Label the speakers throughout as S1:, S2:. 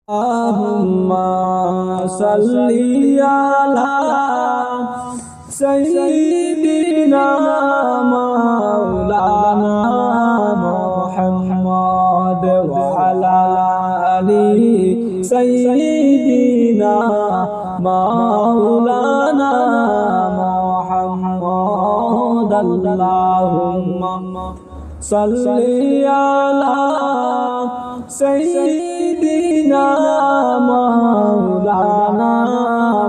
S1: Allahumma salli ala sayyidina maulana Muhammad wa ala ali sayyidina maulana Muhammad. Allahumma salli ala sayyidina maulana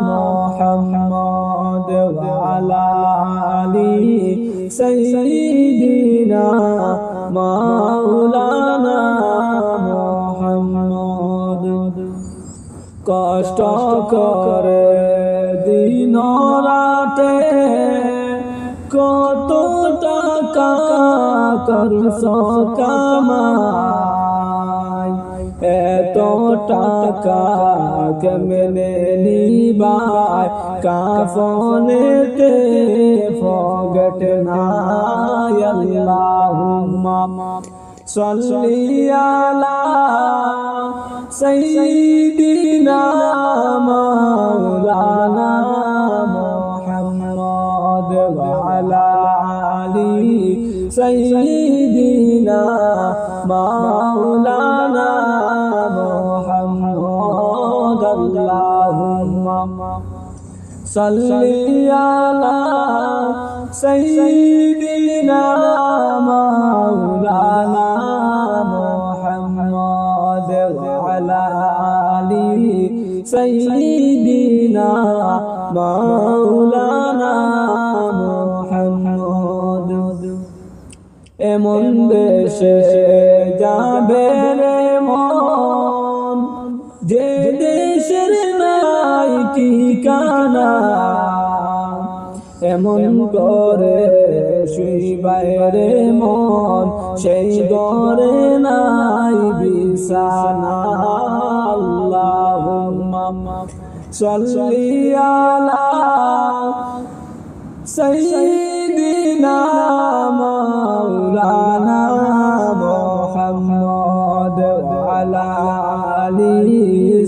S1: Muhammad wa ala ali sayyidina maulana Muhammad. কষ্ট করে দিন রাতে কত টাকা করছো কামাই, এত টাকা কেমনে নিবাই কাফনেতে ফগট নাই। আল্লাহুম্মা সাল্লি আলা সাইয়্যিদিনা মাওলানা মুহাম্মদ ওয়া আলা আলি সাইয়্যিদিনা মাওলানা মুহাম্মদ। আল্লাহুম্মা সাল্লি আলা সাইয়্যিদিনা মাওলানা মুহাম্মদ ওয়া আলা আলি সাইয়্যিদিনা মাওলানা মুহাম্মদ। এমন দেশে যাবে রে মন, যে দেশের নাই ঠিকানা, এমন করে শুইবাই রে মন, সেই ঘরে নাই বিছানা। আল্লাহুম্মা সাল্লি আলা সাইয়্যিদিনা মাওলানা মুহাম্মদ ওয়া আলা আলি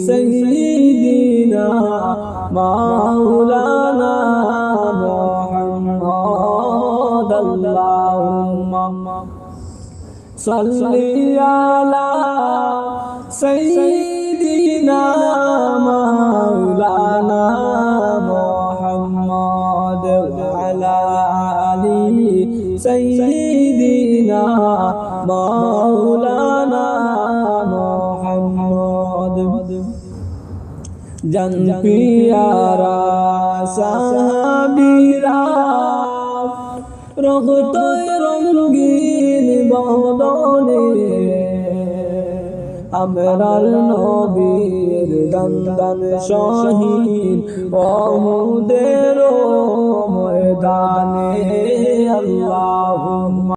S1: সাইয়্যিদিনা মাওলানা মুহাম্মদ। আল্লাহুম্মা সাল্লি আলা সাইয়্যিদিনা মাওলানা মুহাম্মদ ওয়া আলা আলি সাইয়্যিদিনা মাওলানা মুহাম্মদ। জান পিয়ারা সাহাবীরা রক্ত রঙিন বদনে, আমরার নবীর দান শহীদ ওহুদের ময়দানে। আল্লাহুম্মা